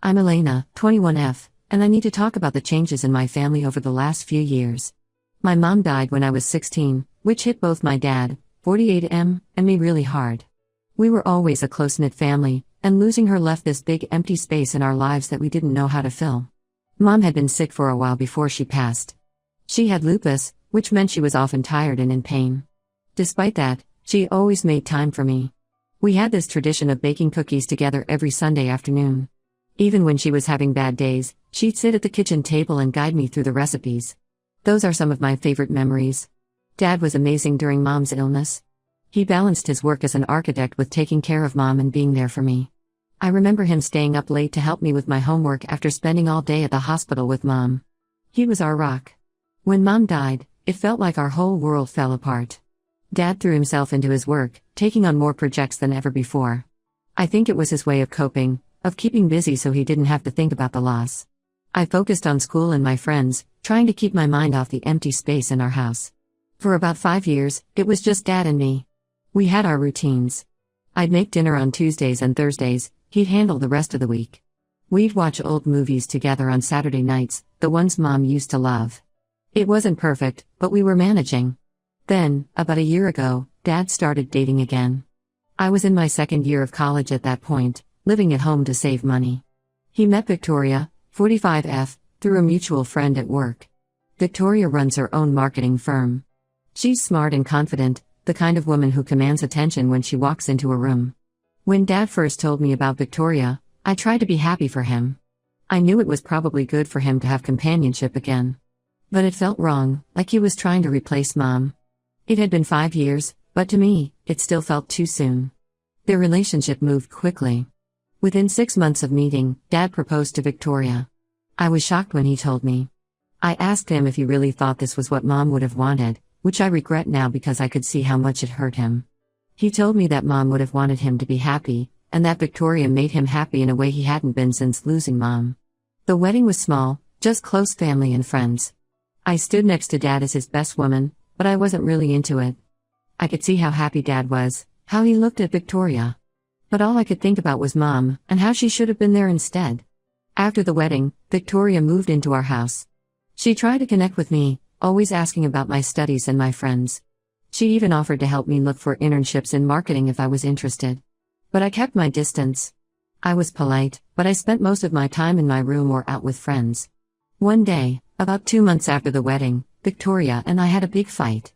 I'm Elena, 21F, and I need to talk about the changes in my family over the last few years. My mom died when I was 16, which hit both my dad, 48M, and me really hard. We were always a close-knit family, and losing her left this big empty space in our lives that we didn't know how to fill. Mom had been sick for a while before she passed. She had lupus, which meant she was often tired and in pain. Despite that, she always made time for me. We had this tradition of baking cookies together every Sunday afternoon. Even when she was having bad days, she'd sit at the kitchen table and guide me through the recipes. Those are some of my favorite memories. Dad was amazing during Mom's illness. He balanced his work as an architect with taking care of Mom and being there for me. I remember him staying up late to help me with my homework after spending all day at the hospital with Mom. He was our rock. When Mom died, it felt like our whole world fell apart. Dad threw himself into his work, taking on more projects than ever before. I think it was his way of coping, of keeping busy so he didn't have to think about the loss. I focused on school and my friends, trying to keep my mind off the empty space in our house. For about 5 years, it was just Dad and me. We had our routines. I'd make dinner on Tuesdays and Thursdays, he'd handle the rest of the week. We'd watch old movies together on Saturday nights, the ones Mom used to love. It wasn't perfect, but we were managing. Then, about a year ago, Dad started dating again. I was in my second year of college at that point, living at home to save money. He met Victoria, 45F, through a mutual friend at work. Victoria runs her own marketing firm. She's smart and confident, the kind of woman who commands attention when she walks into a room. When Dad first told me about Victoria, I tried to be happy for him. I knew it was probably good for him to have companionship again. But it felt wrong, like he was trying to replace Mom. It had been 5 years, but to me, it still felt too soon. Their relationship moved quickly. Within 6 months of meeting, Dad proposed to Victoria. I was shocked when he told me. I asked him if he really thought this was what Mom would have wanted, which I regret now because I could see how much it hurt him. He told me that Mom would have wanted him to be happy, and that Victoria made him happy in a way he hadn't been since losing Mom. The wedding was small, just close family and friends. I stood next to Dad as his best woman, but I wasn't really into it. I could see how happy Dad was, how he looked at Victoria. But all I could think about was Mom, and how she should have been there instead. After the wedding, Victoria moved into our house. She tried to connect with me, always asking about my studies and my friends. She even offered to help me look for internships in marketing if I was interested. But I kept my distance. I was polite, but I spent most of my time in my room or out with friends. One day, about 2 months after the wedding, Victoria and I had a big fight.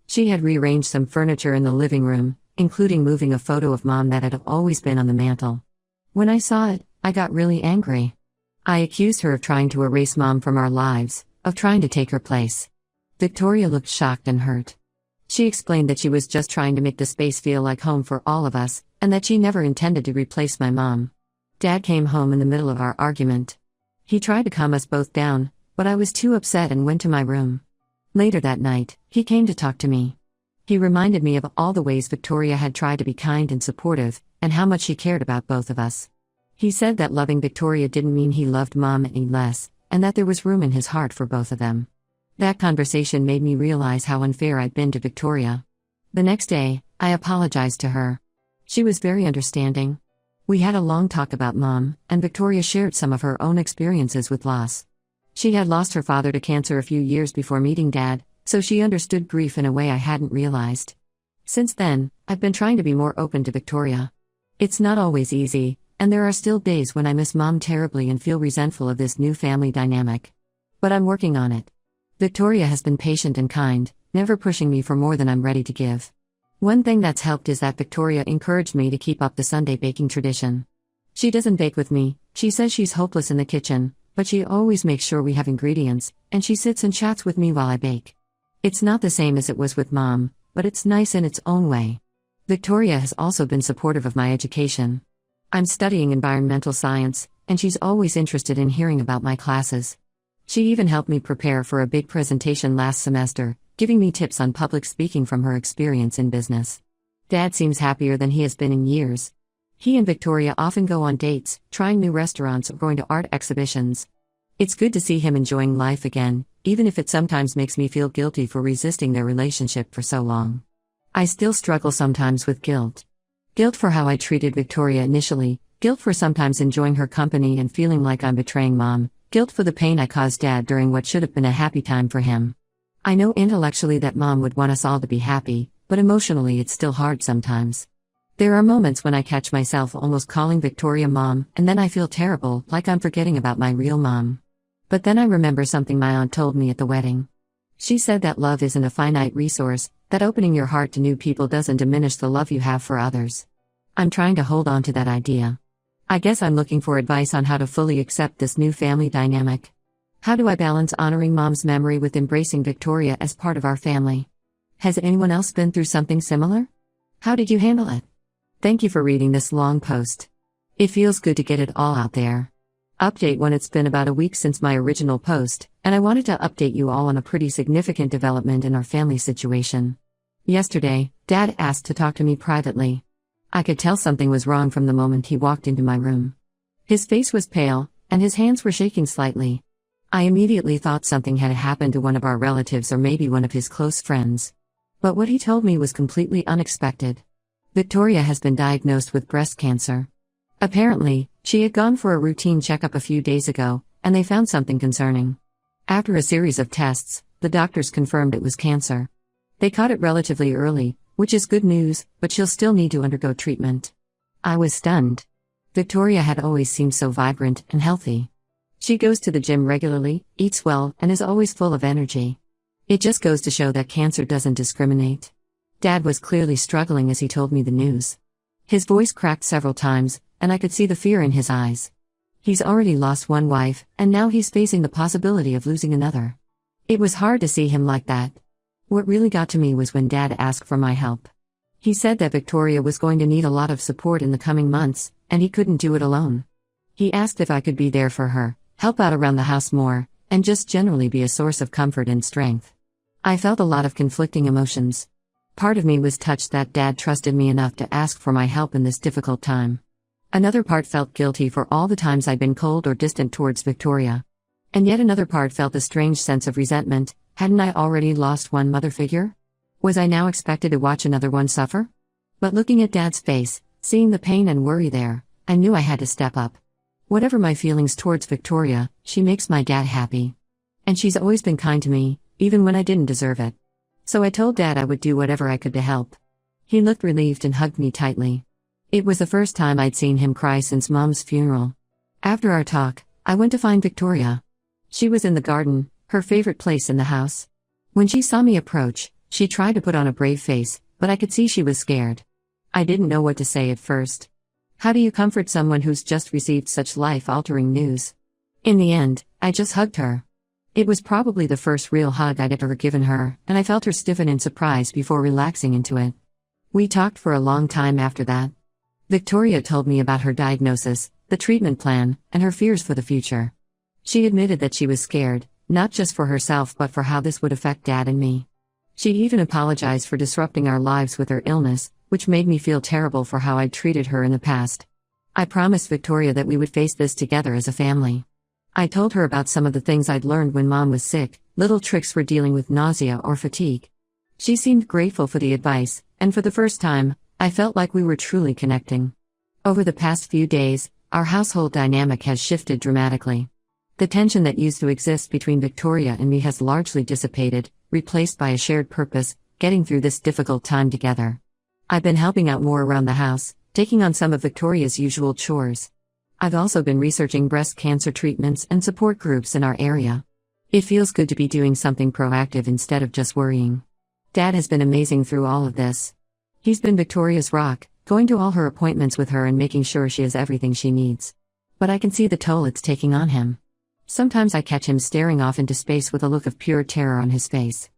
She had rearranged some furniture in the living room, including moving a photo of Mom that had always been on the mantel. When I saw it, I got really angry. I accused her of trying to erase Mom from our lives, of trying to take her place. Victoria looked shocked and hurt. She explained that she was just trying to make the space feel like home for all of us, and that she never intended to replace my mom. Dad came home in the middle of our argument. He tried to calm us both down, but I was too upset and went to my room. Later that night, he came to talk to me. He reminded me of all the ways Victoria had tried to be kind and supportive, and how much she cared about both of us. He said that loving Victoria didn't mean he loved Mom any less, and that there was room in his heart for both of them. That conversation made me realize how unfair I'd been to Victoria. The next day, I apologized to her. She was very understanding. We had a long talk about Mom, and Victoria shared some of her own experiences with loss. She had lost her father to cancer a few years before meeting Dad, so she understood grief in a way I hadn't realized. Since then, I've been trying to be more open to Victoria. It's not always easy, and there are still days when I miss Mom terribly and feel resentful of this new family dynamic. But I'm working on it. Victoria has been patient and kind, never pushing me for more than I'm ready to give. One thing that's helped is that Victoria encouraged me to keep up the Sunday baking tradition. She doesn't bake with me, she says she's hopeless in the kitchen, but she always makes sure we have ingredients, and she sits and chats with me while I bake. It's not the same as it was with Mom, but it's nice in its own way. Victoria has also been supportive of my education. I'm studying environmental science, and she's always interested in hearing about my classes. She even helped me prepare for a big presentation last semester, giving me tips on public speaking from her experience in business. Dad seems happier than he has been in years. He and Victoria often go on dates, trying new restaurants or going to art exhibitions. It's good to see him enjoying life again, even if it sometimes makes me feel guilty for resisting their relationship for so long. I still struggle sometimes with guilt. Guilt for how I treated Victoria initially, guilt for sometimes enjoying her company and feeling like I'm betraying mom, guilt for the pain I caused dad during what should have been a happy time for him. I know intellectually that mom would want us all to be happy, but emotionally it's still hard sometimes. There are moments when I catch myself almost calling Victoria mom, and then I feel terrible, like I'm forgetting about my real mom. But then I remember something my aunt told me at the wedding. She said that love isn't a finite resource, that opening your heart to new people doesn't diminish the love you have for others. I'm trying to hold on to that idea. I guess I'm looking for advice on how to fully accept this new family dynamic. How do I balance honoring mom's memory with embracing Victoria as part of our family? Has anyone else been through something similar? How did you handle it? Thank you for reading this long post. It feels good to get it all out there. Update 1: It's been about a week since my original post, and I wanted to update you all on a pretty significant development in our family situation. Yesterday, Dad asked to talk to me privately. I could tell something was wrong from the moment he walked into my room. His face was pale, and his hands were shaking slightly. I immediately thought something had happened to one of our relatives or maybe one of his close friends. But what he told me was completely unexpected. Victoria has been diagnosed with breast cancer. Apparently, she had gone for a routine checkup a few days ago, and they found something concerning. After a series of tests, the doctors confirmed it was cancer. They caught it relatively early, which is good news, but she'll still need to undergo treatment. I was stunned. Victoria had always seemed so vibrant and healthy. She goes to the gym regularly, eats well, and is always full of energy. It just goes to show that cancer doesn't discriminate. Dad was clearly struggling as he told me the news. His voice cracked several times, and I could see the fear in his eyes. He's already lost one wife, and now he's facing the possibility of losing another. It was hard to see him like that. What really got to me was when Dad asked for my help. He said that Victoria was going to need a lot of support in the coming months, and he couldn't do it alone. He asked if I could be there for her, help out around the house more, and just generally be a source of comfort and strength. I felt a lot of conflicting emotions. Part of me was touched that Dad trusted me enough to ask for my help in this difficult time. Another part felt guilty for all the times I'd been cold or distant towards Victoria. And yet another part felt a strange sense of resentment. Hadn't I already lost one mother figure? Was I now expected to watch another one suffer? But looking at Dad's face, seeing the pain and worry there, I knew I had to step up. Whatever my feelings towards Victoria, she makes my dad happy. And she's always been kind to me, even when I didn't deserve it. So I told Dad I would do whatever I could to help. He looked relieved and hugged me tightly. It was the first time I'd seen him cry since Mom's funeral. After our talk, I went to find Victoria. She was in the garden, her favorite place in the house. When she saw me approach, she tried to put on a brave face, but I could see she was scared. I didn't know what to say at first. How do you comfort someone who's just received such life-altering news? In the end, I just hugged her. It was probably the first real hug I'd ever given her, and I felt her stiffen in surprise before relaxing into it. We talked for a long time after that. Victoria told me about her diagnosis, the treatment plan, and her fears for the future. She admitted that she was scared, not just for herself but for how this would affect Dad and me. She even apologized for disrupting our lives with her illness, which made me feel terrible for how I'd treated her in the past. I promised Victoria that we would face this together as a family. I told her about some of the things I'd learned when Mom was sick, little tricks for dealing with nausea or fatigue. She seemed grateful for the advice, and for the first time, I felt like we were truly connecting. Over the past few days, our household dynamic has shifted dramatically. The tension that used to exist between Victoria and me has largely dissipated, replaced by a shared purpose, getting through this difficult time together. I've been helping out more around the house, taking on some of Victoria's usual chores. I've also been researching breast cancer treatments and support groups in our area. It feels good to be doing something proactive instead of just worrying. Dad has been amazing through all of this. He's been Victoria's rock, going to all her appointments with her and making sure she has everything she needs. But I can see the toll it's taking on him. Sometimes I catch him staring off into space with a look of pure terror on his face.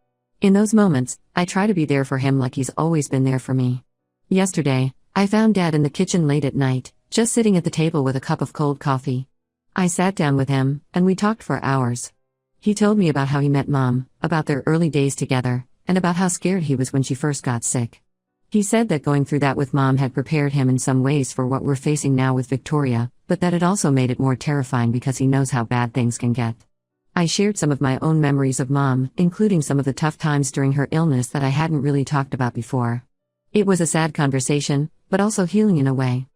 In those moments, I try to be there for him like he's always been there for me. Yesterday, I found Dad in the kitchen late at night, just sitting at the table with a cup of cold coffee. I sat down with him, and we talked for hours. He told me about how he met Mom, about their early days together, and about how scared he was when she first got sick. He said that going through that with Mom had prepared him in some ways for what we're facing now with Victoria, but that it also made it more terrifying because he knows how bad things can get. I shared some of my own memories of Mom, including some of the tough times during her illness that I hadn't really talked about before. It was a sad conversation, but also healing in a way.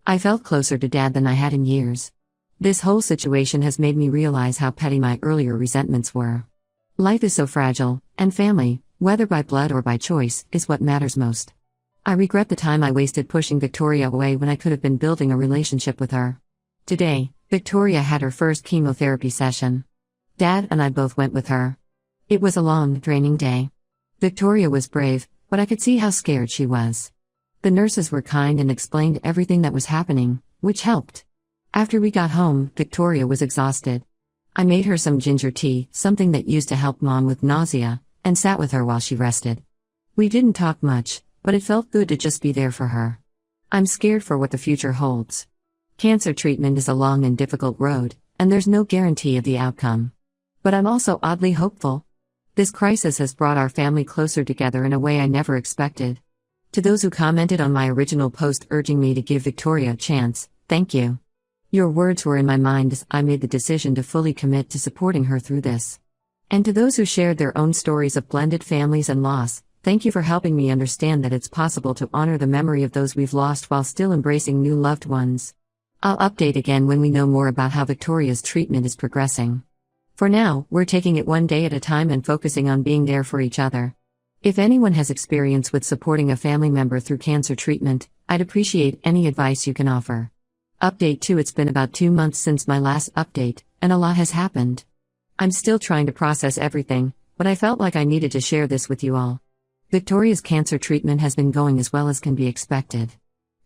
I felt closer to Dad than I had in years. This whole situation has made me realize how petty my earlier resentments were. Life is so fragile, and family, whether by blood or by choice, is what matters most. I regret the time I wasted pushing Victoria away when I could have been building a relationship with her. Today, Victoria had her first chemotherapy session. Dad and I both went with her. It was a long, draining day. Victoria was brave, but I could see how scared she was. The nurses were kind and explained everything that was happening, which helped. After we got home, Victoria was exhausted. I made her some ginger tea, something that used to help Mom with nausea, and sat with her while she rested. We didn't talk much, but it felt good to just be there for her. I'm scared for what the future holds. Cancer treatment is a long and difficult road, and there's no guarantee of the outcome. But I'm also oddly hopeful. This crisis has brought our family closer together in a way I never expected. To those who commented on my original post urging me to give Victoria a chance, thank you. Your words were in my mind as I made the decision to fully commit to supporting her through this. And to those who shared their own stories of blended families and loss, thank you for helping me understand that it's possible to honor the memory of those we've lost while still embracing new loved ones. I'll update again when we know more about how Victoria's treatment is progressing. For now, we're taking it one day at a time and focusing on being there for each other. If anyone has experience with supporting a family member through cancer treatment, I'd appreciate any advice you can offer. Update 2. It's been about 2 months since my last update, and a lot has happened. I'm still trying to process everything, but I felt like I needed to share this with you all. Victoria's cancer treatment has been going as well as can be expected.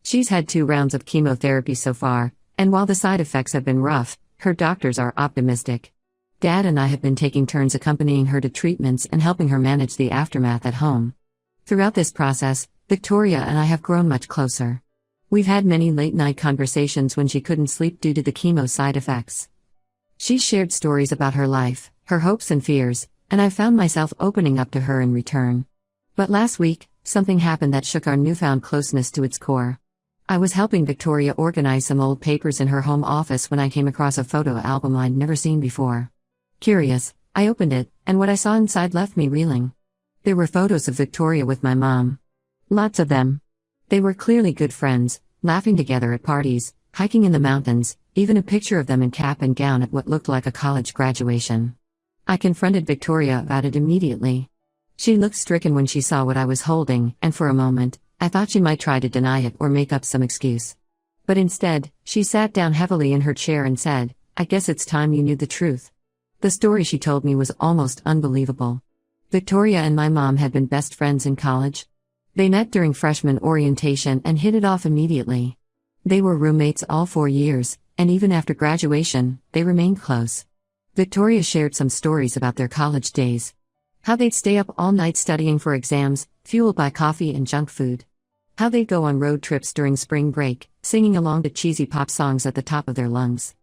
She's had 2 rounds of chemotherapy so far, and while the side effects have been rough, her doctors are optimistic. Dad and I have been taking turns accompanying her to treatments and helping her manage the aftermath at home. Throughout this process, Victoria and I have grown much closer. We've had many late-night conversations when she couldn't sleep due to the chemo side effects. She's shared stories about her life, her hopes and fears, and I've found myself opening up to her in return. But last week, something happened that shook our newfound closeness to its core. I was helping Victoria organize some old papers in her home office when I came across a photo album I'd never seen before. Curious, I opened it, and what I saw inside left me reeling. There were photos of Victoria with my mom. Lots of them. They were clearly good friends, laughing together at parties, hiking in the mountains, even a picture of them in cap and gown at what looked like a college graduation. I confronted Victoria about it immediately. She looked stricken when she saw what I was holding, and for a moment, I thought she might try to deny it or make up some excuse. But instead, she sat down heavily in her chair and said, "I guess it's time you knew the truth." The story she told me was almost unbelievable. Victoria and my mom had been best friends in college. They met during freshman orientation and hit it off immediately. They were roommates all 4 years, and even after graduation, they remained close. Victoria shared some stories about their college days. How they'd stay up all night studying for exams, fueled by coffee and junk food. How they'd go on road trips during spring break, singing along to cheesy pop songs at the top of their lungs.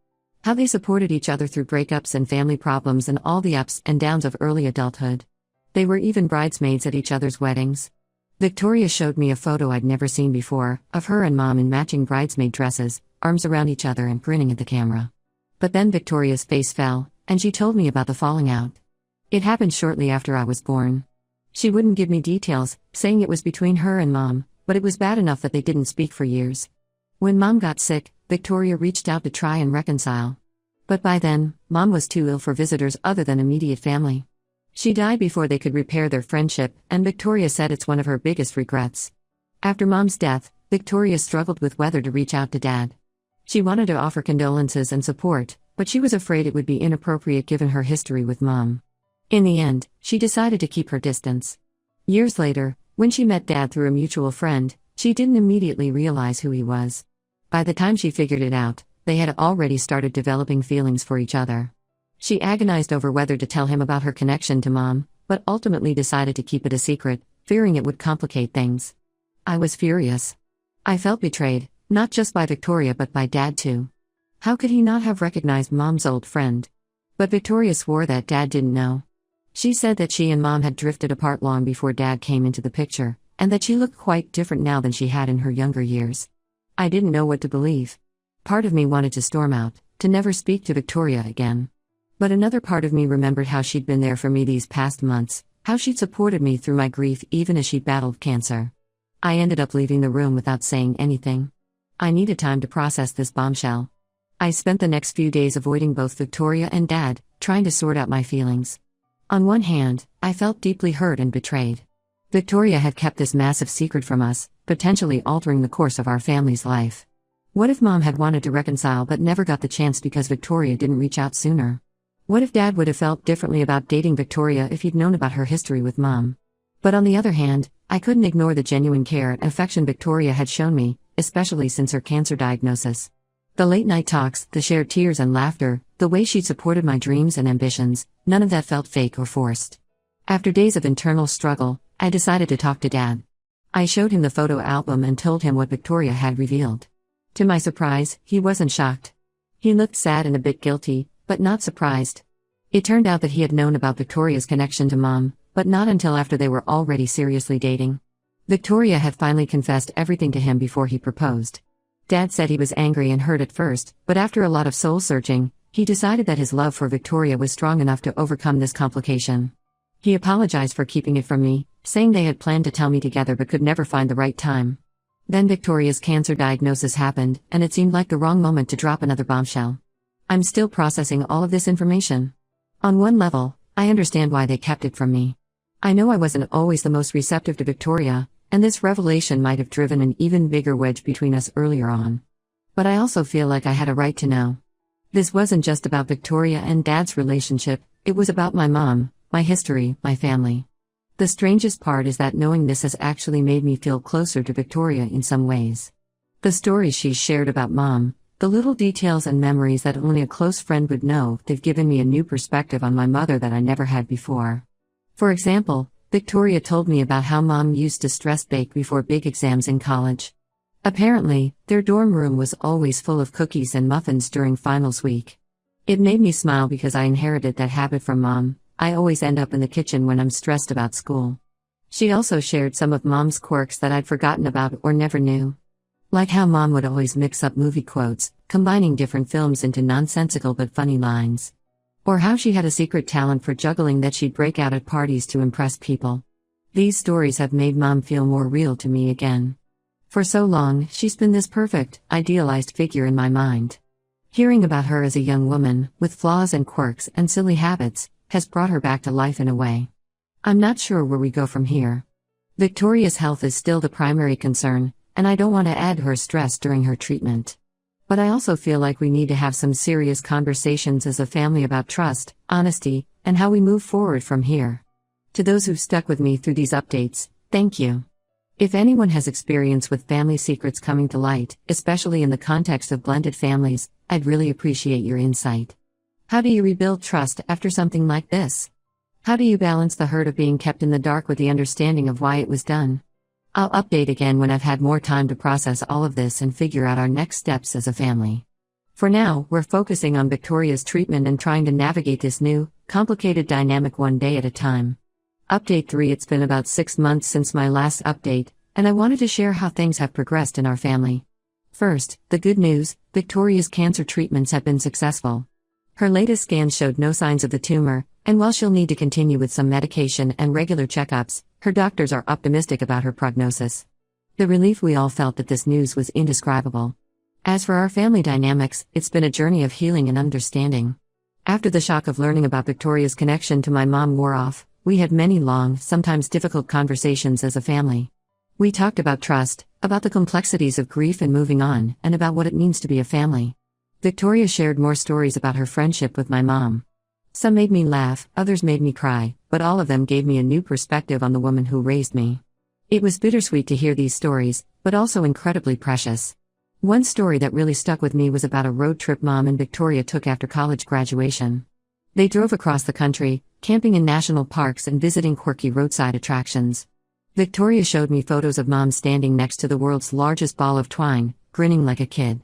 How they supported each other through breakups and family problems and all the ups and downs of early adulthood. They were even bridesmaids at each other's weddings. Victoria showed me a photo I'd never seen before, of her and Mom in matching bridesmaid dresses, arms around each other and grinning at the camera. But then Victoria's face fell, and she told me about the falling out. It happened shortly after I was born. She wouldn't give me details, saying it was between her and Mom, but it was bad enough that they didn't speak for years. When Mom got sick, Victoria reached out to try and reconcile. But by then, Mom was too ill for visitors other than immediate family. She died before they could repair their friendship, and Victoria said it's one of her biggest regrets. After Mom's death, Victoria struggled with whether to reach out to Dad. She wanted to offer condolences and support, but she was afraid it would be inappropriate given her history with Mom. In the end, she decided to keep her distance. Years later, when she met Dad through a mutual friend, she didn't immediately realize who he was. By the time she figured it out, they had already started developing feelings for each other. She agonized over whether to tell him about her connection to Mom, but ultimately decided to keep it a secret, fearing it would complicate things. I was furious. I felt betrayed, not just by Victoria but by Dad too. How could he not have recognized Mom's old friend? But Victoria swore that Dad didn't know. She said that she and Mom had drifted apart long before Dad came into the picture, and that she looked quite different now than she had in her younger years. I didn't know what to believe. Part of me wanted to storm out, to never speak to Victoria again. But another part of me remembered how she'd been there for me these past months, how she'd supported me through my grief even as she battled cancer. I ended up leaving the room without saying anything. I needed time to process this bombshell. I spent the next few days avoiding both Victoria and Dad, trying to sort out my feelings. On one hand, I felt deeply hurt and betrayed. Victoria had kept this massive secret from us, potentially altering the course of our family's life. What if Mom had wanted to reconcile but never got the chance because Victoria didn't reach out sooner? What if Dad would have felt differently about dating Victoria if he'd known about her history with Mom? But on the other hand, I couldn't ignore the genuine care and affection Victoria had shown me, especially since her cancer diagnosis. The late-night talks, the shared tears and laughter, the way she'd supported my dreams and ambitions, none of that felt fake or forced. After days of internal struggle, I decided to talk to Dad. I showed him the photo album and told him what Victoria had revealed. To my surprise, he wasn't shocked. He looked sad and a bit guilty, but not surprised. It turned out that he had known about Victoria's connection to Mom, but not until after they were already seriously dating. Victoria had finally confessed everything to him before he proposed. Dad said he was angry and hurt at first, but after a lot of soul-searching, he decided that his love for Victoria was strong enough to overcome this complication. He apologized for keeping it from me, saying they had planned to tell me together but could never find the right time. Then Victoria's cancer diagnosis happened, and it seemed like the wrong moment to drop another bombshell. I'm still processing all of this information. On one level, I understand why they kept it from me. I know I wasn't always the most receptive to Victoria, and this revelation might have driven an even bigger wedge between us earlier on. But I also feel like I had a right to know. This wasn't just about Victoria and Dad's relationship, it was about my mom, my history, my family. The strangest part is that knowing this has actually made me feel closer to Victoria in some ways. The stories she's shared about Mom, the little details and memories that only a close friend would know, they've given me a new perspective on my mother that I never had before. For example, Victoria told me about how Mom used to stress bake before big exams in college. Apparently, their dorm room was always full of cookies and muffins during finals week. It made me smile because I inherited that habit from Mom. I always end up in the kitchen when I'm stressed about school. She also shared some of Mom's quirks that I'd forgotten about or never knew. Like how Mom would always mix up movie quotes, combining different films into nonsensical but funny lines. Or how she had a secret talent for juggling that she'd break out at parties to impress people. These stories have made Mom feel more real to me again. For so long, she's been this perfect, idealized figure in my mind. Hearing about her as a young woman, with flaws and quirks and silly habits, has brought her back to life in a way. I'm not sure where we go from here. Victoria's health is still the primary concern, and I don't want to add her stress during her treatment. But I also feel like we need to have some serious conversations as a family about trust, honesty, and how we move forward from here. To those who've stuck with me through these updates, thank you. If anyone has experience with family secrets coming to light, especially in the context of blended families, I'd really appreciate your insight. How do you rebuild trust after something like this? How do you balance the hurt of being kept in the dark with the understanding of why it was done? I'll update again when I've had more time to process all of this and figure out our next steps as a family. For now, we're focusing on Victoria's treatment and trying to navigate this new, complicated dynamic one day at a time. Update 3. It's been about 6 months since my last update, and I wanted to share how things have progressed in our family. First, the good news: Victoria's cancer treatments have been successful. Her latest scans showed no signs of the tumor, and while she'll need to continue with some medication and regular checkups, her doctors are optimistic about her prognosis. The relief we all felt at this news was indescribable. As for our family dynamics, it's been a journey of healing and understanding. After the shock of learning about Victoria's connection to my mom wore off, we had many long, sometimes difficult conversations as a family. We talked about trust, about the complexities of grief and moving on, and about what it means to be a family. Victoria shared more stories about her friendship with my mom. Some made me laugh, others made me cry, but all of them gave me a new perspective on the woman who raised me. It was bittersweet to hear these stories, but also incredibly precious. One story that really stuck with me was about a road trip Mom and Victoria took after college graduation. They drove across the country, camping in national parks and visiting quirky roadside attractions. Victoria showed me photos of Mom standing next to the world's largest ball of twine, grinning like a kid.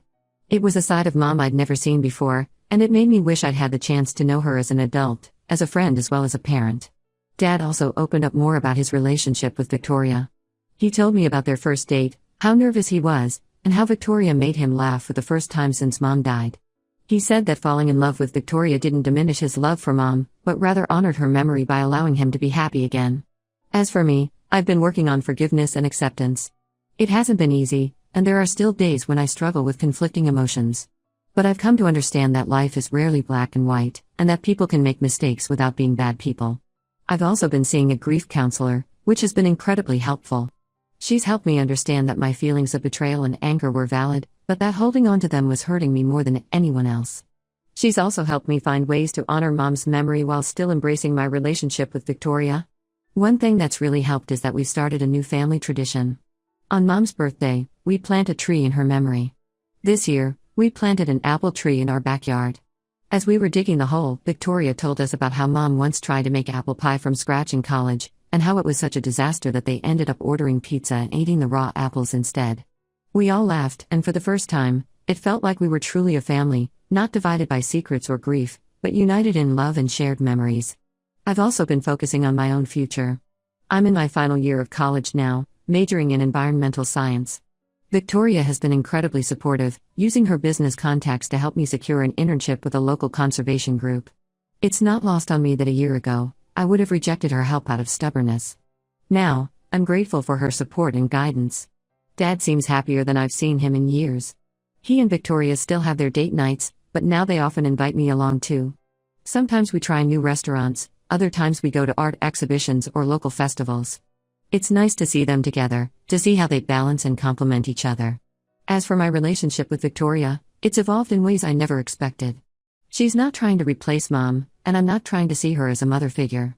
It was a side of Mom I'd never seen before, and it made me wish I'd had the chance to know her as an adult, as a friend as well as a parent. Dad also opened up more about his relationship with Victoria. He told me about their first date, how nervous he was, and how Victoria made him laugh for the first time since Mom died. He said that falling in love with Victoria didn't diminish his love for Mom, but rather honored her memory by allowing him to be happy again. As for me, I've been working on forgiveness and acceptance. It hasn't been easy, and there are still days when I struggle with conflicting emotions. But I've come to understand that life is rarely black and white, and that people can make mistakes without being bad people. I've also been seeing a grief counselor, which has been incredibly helpful. She's helped me understand that my feelings of betrayal and anger were valid, but that holding on to them was hurting me more than anyone else. She's also helped me find ways to honor Mom's memory while still embracing my relationship with Victoria. One thing that's really helped is that we've started a new family tradition. On Mom's birthday, we plant a tree in her memory. This year, we planted an apple tree in our backyard. As we were digging the hole, Victoria told us about how Mom once tried to make apple pie from scratch in college, and how it was such a disaster that they ended up ordering pizza and eating the raw apples instead. We all laughed, and for the first time, it felt like we were truly a family, not divided by secrets or grief, but united in love and shared memories. I've also been focusing on my own future. I'm in my final year of college now, majoring in environmental science. Victoria has been incredibly supportive, using her business contacts to help me secure an internship with a local conservation group. It's not lost on me that a year ago, I would have rejected her help out of stubbornness. Now, I'm grateful for her support and guidance. Dad seems happier than I've seen him in years. He and Victoria still have their date nights, but now they often invite me along too. Sometimes we try new restaurants, other times we go to art exhibitions or local festivals. It's nice to see them together, to see how they balance and complement each other. As for my relationship with Victoria, it's evolved in ways I never expected. She's not trying to replace Mom, and I'm not trying to see her as a mother figure.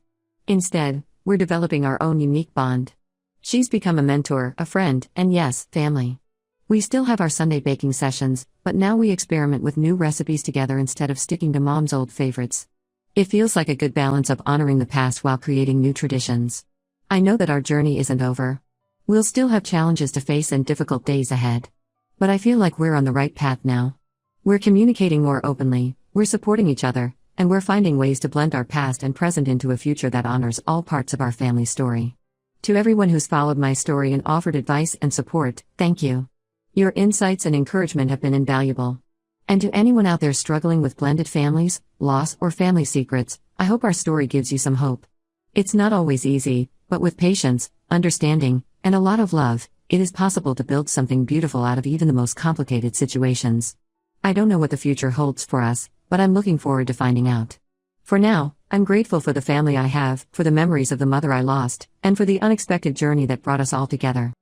Instead, we're developing our own unique bond. She's become a mentor, a friend, and yes, family. We still have our Sunday baking sessions, but now we experiment with new recipes together instead of sticking to Mom's old favorites. It feels like a good balance of honoring the past while creating new traditions. I know that our journey isn't over. We'll still have challenges to face and difficult days ahead. But I feel like we're on the right path now. We're communicating more openly, we're supporting each other, and we're finding ways to blend our past and present into a future that honors all parts of our family story. To everyone who's followed my story and offered advice and support, thank you. Your insights and encouragement have been invaluable. And to anyone out there struggling with blended families, loss, or family secrets, I hope our story gives you some hope. It's not always easy, but with patience, understanding, and a lot of love, it is possible to build something beautiful out of even the most complicated situations. I don't know what the future holds for us, but I'm looking forward to finding out. For now, I'm grateful for the family I have, for the memories of the mother I lost, and for the unexpected journey that brought us all together.